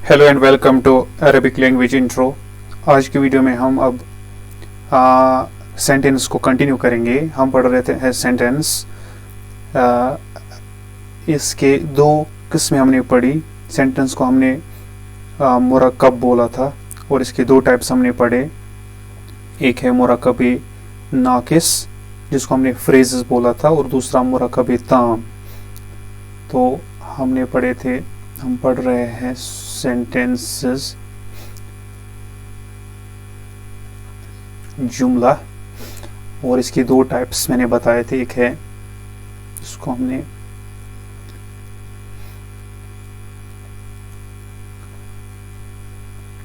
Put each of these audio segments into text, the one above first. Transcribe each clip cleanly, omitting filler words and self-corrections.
Hello and welcome to Arabic language intro. आज की video में हम अब सेंटेंस को कंटिन्यू करेंगे। हम पढ़ रहे थे सेंटेंस, इसके दो किस्में हमने पढ़ी। सेंटेंस को हमने मुरक्कब बोला था और इसके दो टाइप्स हमने पढ़े। एक है मुरक्कब नाकिस जिसको हमने फ्रेजेस बोला था, और दूसरा मुरक्कब ताम। तो हमने पढ़े थे, हम पढ़ रहे हैं सेंटेंसेस जुमला, और इसके दो टाइप्स मैंने बताए थे। एक है इसको हमने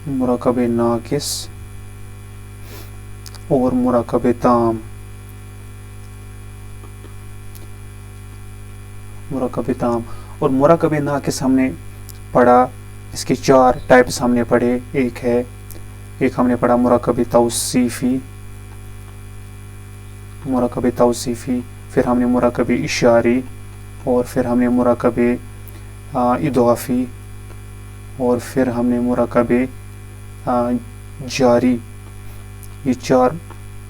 मुरक्कब नाकिस और मुरक्कब ताम। मुरक्कब ताम और मुरक्कब नाकिस हमने पढ़ा। इसके चार टाइप्स हमने पढ़े। एक हमने पढ़ा मुरक्कब तौसीफ़ी, फिर हमने मुरक्कब इशारी, और फिर हमने मुरक्कब इदाफ़ी, और फिर हमने मुरक्कब जारी। ये चार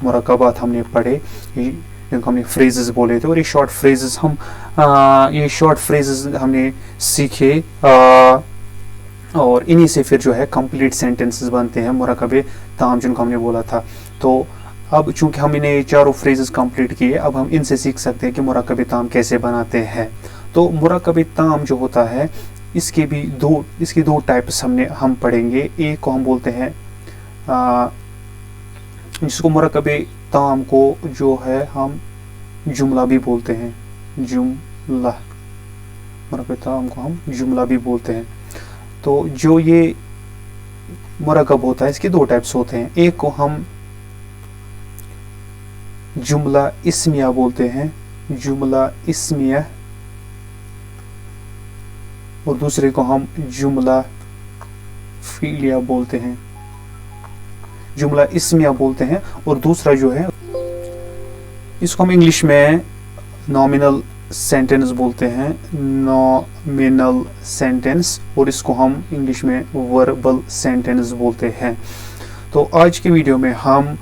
मुरक्कबात हमने पढ़े जिनको हमने फ्रेजेस बोले थे। और ये शॉर्ट फ्रेजेस हमने सीखे, और इन्हीं से फिर जो है कंप्लीट सेंटेंसेस बनते हैं मुरक्कब ताम जिनको हमने बोला था। तो अब चूंकि हमने ये चारों फ्रेजेस कंप्लीट किए, अब हम इनसे सीख सकते हैं कि मुरक्कब ताम कैसे बनाते हैं। तो मुरक्कब ताम जो होता है, इसकी दो टाइप्स हम पढ़ेंगे। एक को हम बोलते हैं जिसको मुरक्कब ताम को जो है हम जुमला भी बोलते हैं। जुमला, मुरक्कब ताम को हम जुमला भी बोलते हैं। तो जो ये मुरक्कब होता है, इसके दो टाइप्स होते हैं। एक को हम जुमला इस्मिया बोलते हैं, जुमला इस्मिया, और दूसरे को हम जुमला फ़ीलिया बोलते हैं। जुमला इस्मिया बोलते हैं, और दूसरा जो है इसको हम इंग्लिश में नॉमिनल सेंटेंस बोलते हैं, नॉमिनल सेंटेंस, और इसको हम इंग्लिश में वर्बल सेंटेंस बोलते हैं। तो आज की वीडियो में हम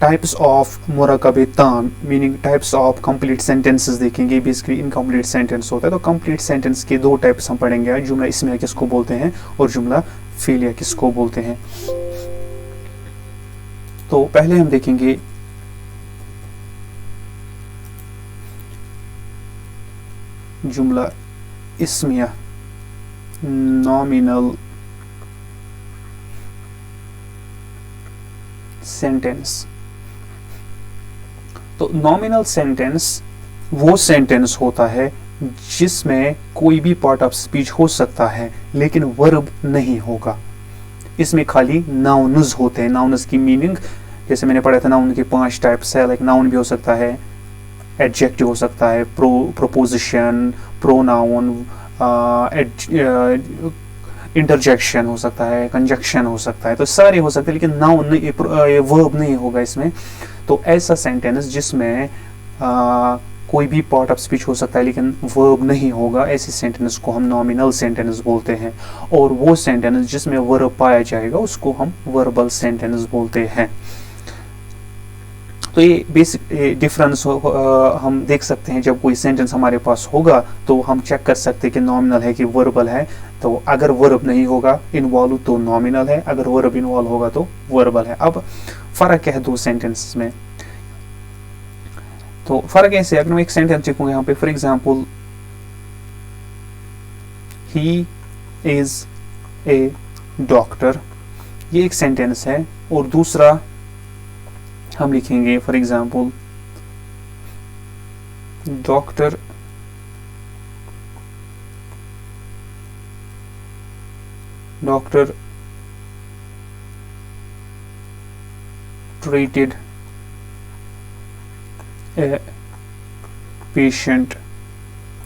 टाइप्स ऑफ मुरक्कब ताम meaning types of complete sentences देखेंगे। बेसिकली इनकम्प्लीट सेंटेंस होता है, तो कंप्लीट सेंटेंस के दो टाइप्स हम पढ़ेंगे। जुमला इस्मिया किसको बोलते हैं और जुमला फ़ीलिया किसको बोलते हैं। तो पहले हम देखेंगे जुमला इस्मिया, नॉमिनल सेंटेंस। तो नॉमिनल सेंटेंस वो सेंटेंस होता है जिसमें कोई भी पार्ट ऑफ स्पीच हो सकता है लेकिन वर्ब नहीं होगा। इसमें खाली नाउन्स होते हैं। नाउन्स की मीनिंग, जैसे मैंने पढ़ा था, नाउन के 5 टाइप्स है। लाइक नाउन भी हो सकता है, एडजेक्टिव हो सकता है, प्रोपोजिशन, प्रोनाउन, इंटरजेक्शन हो सकता है, कंजक्शन हो सकता है। तो सारे हो सकते हैं, लेकिन नाउन नहीं, वर्ब नहीं होगा इसमें। तो ऐसा सेंटेंस जिसमें कोई भी पार्ट ऑफ स्पीच हो सकता है लेकिन वर्ब नहीं होगा, ऐसे सेंटेंस को हम नॉमिनल सेंटेंस बोलते हैं। और वो सेंटेंस जिसमें वर्ब पाया जाएगा उसको हम वर्बल सेंटेंस बोलते हैं। तो ये बेसिक डिफरेंस हम देख सकते हैं। जब कोई सेंटेंस हमारे पास होगा तो हम चेक कर सकते हैं कि नॉमिनल है कि वर्बल है। तो अगर वर्ब नहीं होगा इन्वॉल्व तो नॉमिनल है, अगर वर्ब इन्वॉल्व होगा तो वर्बल है। अब फर्क क्या है दो सेंटेंस में? तो फर्क ऐसे, अगर मैं एक सेंटेंस लिखूंगा यहाँ पे, for example, he is a doctor, ये एक सेंटेंस है। और दूसरा हम लिखेंगे for example, doctor treated a patient.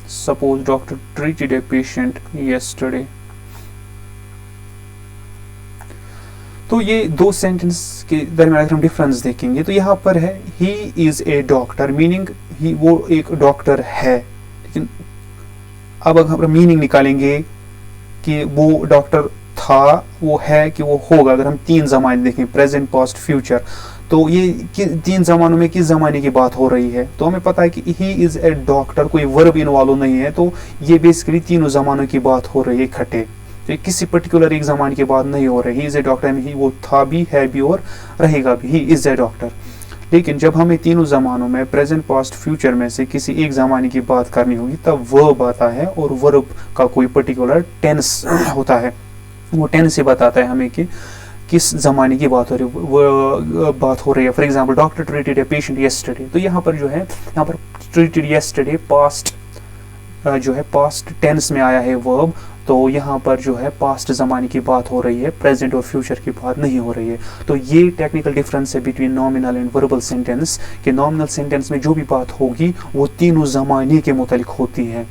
Suppose doctor treated a patient yesterday. तो ये दो सेंटेंस के दरमियान अगर हम डिफरेंस देखेंगे तो यहाँ पर है he is a doctor, meaning ही वो एक डॉक्टर है। लेकिन अब अगर हम मीनिंग निकालेंगे कि वो डॉक्टर था, वो है कि वो होगा। अगर हम 3 ज़माने देखें, प्रेजेंट, पास्ट, फ्यूचर, तो ये 3 ज़मानों में किस ज़माने की बात हो रही है? तो हमें पता है कि ही इज़ ए डॉक्टर, कोई वर्ब इन्वॉल्व नहीं है, तो ये बेसिकली तीनों ज़मानों की बात हो रही है इकट्ठे। तो किसी पर्टिकुलर एक ज़माने की बात नहीं हो रही। ही इज़ ए डॉक्टर, ही वो था भी, है भी और रहेगा भी, ही इज़ ए डॉक्टर। लेकिन जब हमें तीनों ज़मानों में, प्रेजेंट, पास्ट, फ्यूचर में से किसी एक ज़माने की बात करनी होगी, तब वर्ब आता है, और वर्ब का कोई पर्टिकुलर टेंस होता है। वो टेंस से बताता है हमें कि किस ज़माने की बात हो रही है। For example, doctor treated a patient yesterday, तो यहाँ पर जो है, यहाँ पर ट्रीटेड येस्टरडे पास्ट जो है पास्ट टेंस में आया है वर्ब, तो यहाँ पर जो है पास्ट ज़माने की बात हो रही है, प्रेजेंट और फ्यूचर की बात नहीं हो रही है। तो ये टेक्निकल डिफरेंस है between nominal and verbal sentence, कि नॉमिनल सेंटेंस में जो भी बात होगी वो तीनों ज़माने के मुतालिक होती है,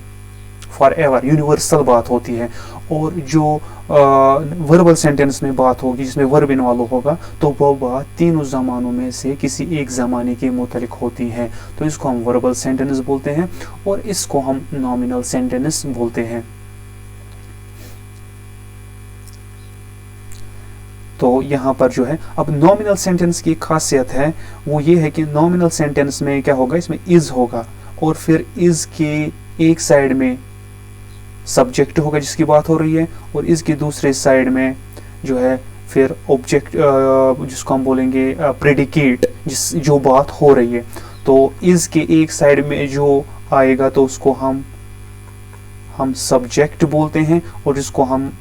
फॉर एवर यूनिवर्सल बात होती है। और जो वर्बल सेंटेंस में बात होगी जिसमें वर्ब इन्वॉल्व होगा, तो वो बात तीनों ज़मानों में से किसी एक ज़माने के मुतालिक होती है। तो इसको हम वर्बल सेंटेंस बोलते हैं और इसको हम नॉमिनल सेंटेंस बोलते हैं। तो यहाँ पर जो है, अब नॉमिनल सेंटेंस की खासियत है वो ये है कि नॉमिनल सेंटेंस में क्या होगा, इसमें इज होगा, और फिर इज के एक साइड में सब्जेक्ट होगा जिसकी बात हो रही है, और इसके दूसरे साइड में जो है फिर ऑब्जेक्ट, जिसको हम बोलेंगे प्रेडिकेट, जो बात हो रही है। तो इज के एक साइड में जो आएगा तो उसको हम सब्जेक्ट बोलते हैं, और जिसको हम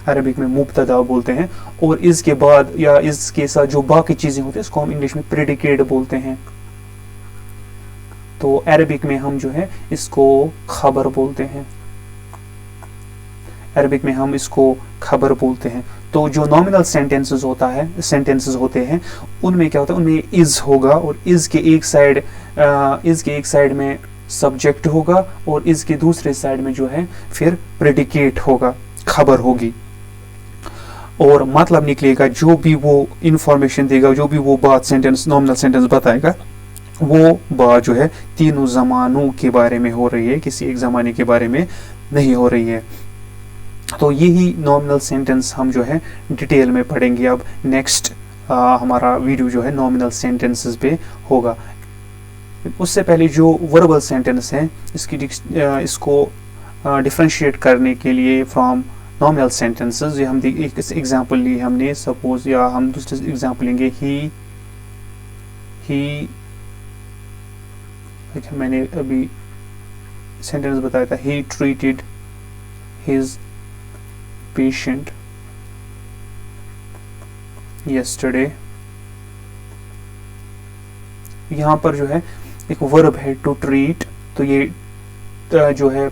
अरबिक में मुब्तदा बोलते हैं, और इसके बाद या इसके साथ जो बाकी चीजें होती हैं इसको हम इंग्लिश में प्रेडिकेट बोलते हैं। तो अरबिक में हम जो है इसको खबर बोलते हैं, अरबिक में हम इसको खबर बोलते हैं। तो जो नॉमिनल सेंटेंसेस होते हैं उनमें क्या होता है, उनमें इज होगा, और इज के एक साइड में सब्जेक्ट होगा, और इसके दूसरे साइड में जो है फिर प्रेडिकेट होगा, खबर होगी। और मतलब निकलेगा, जो भी वो इंफॉर्मेशन देगा, जो भी वो बात नॉमिनल सेंटेंस बताएगा, वो बात जो है तीनों ज़मानों के बारे में हो रही है, किसी एक ज़माने के बारे में नहीं हो रही है। तो यही नॉमिनल सेंटेंस हम जो है डिटेल में पढ़ेंगे। अब नेक्स्ट हमारा वीडियो जो है नॉमिनल सेंटेंसेस पे होगा। उससे पहले जो वर्बल सेंटेंस है इसको डिफरेंशिएट करने के लिए फ्रॉम नॉमिनल सेंटेंसेस, ये हम एक एग्जांपल ली हमने, सपोज, या हम दूसरे एग्जांपल लेंगे, ही मैंने अभी सेंटेंस बताया था, he treated his patient yesterday। यहाँ पर जो है एक वर्ब है टू ट्रीट, तो ये जो है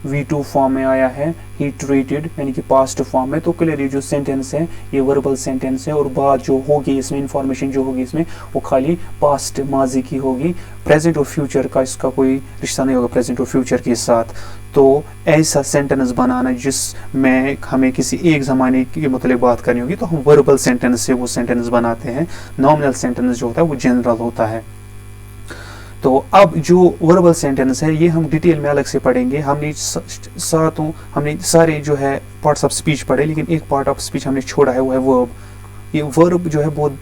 V2 फॉर्म में आया है, ही ट्रीटेड, यानी कि पास्ट फॉर्म में। तो क्लियरली जो सेंटेंस है ये वर्बल सेंटेंस है, और बात जो होगी इसमें, इंफॉर्मेशन जो होगी इसमें, वो खाली पास्ट माजी की होगी, प्रेजेंट और फ्यूचर का इसका कोई रिश्ता नहीं होगा प्रेजेंट और फ्यूचर के साथ। तो ऐसा सेंटेंस बनाना जिसमें हमें किसी एक ज़माने के मतलब बात करनी होगी, तो हम वर्बल सेंटेंस से वो सेंटेंस बनाते हैं। नॉमिनल सेंटेंस जो होता है वो जनरल होता है। तो अब जो वर्बल सेंटेंस है ये हम डिटेल में अलग से पढ़ेंगे। हमने सारे जो है पार्ट्स ऑफ स्पीच पढ़े, लेकिन एक पार्ट ऑफ स्पीच हमने छोड़ा है, वो है वर्ब। ये वर्ब जो है बहुत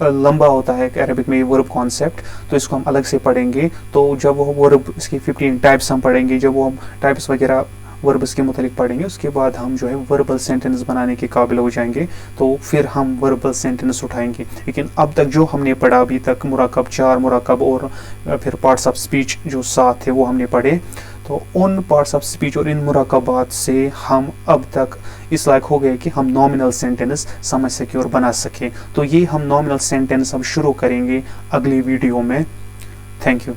लंबा होता है अरबिक में, ये वर्ब कॉन्सेप्ट, तो इसको हम अलग से पढ़ेंगे। तो जब वो वर्ब, इसकी 15 टाइप्स हम पढ़ेंगे, जब वो हम टाइप्स वगैरह वर्ब्स के मुतालिक पढ़ेंगे, उसके बाद हम जो है वर्बल सेंटेंस बनाने के काबिल हो जाएंगे, तो फिर हम वर्बल सेंटेंस उठाएंगे। लेकिन अब तक जो हमने पढ़ा अभी तक, मुराकब 4 मुराकब और फिर पार्ट्स ऑफ स्पीच जो 7 थे वो हमने पढ़े। तो उन पार्ट्स ऑफ स्पीच और इन मुराकबात से हम अब तक इस लायक हो गए कि हम नॉमिनल सेंटेंस समझ सके और बना सके। तो ये हम नॉमिनल सेंटेंस अब शुरू करेंगे अगली वीडियो में। Thank you.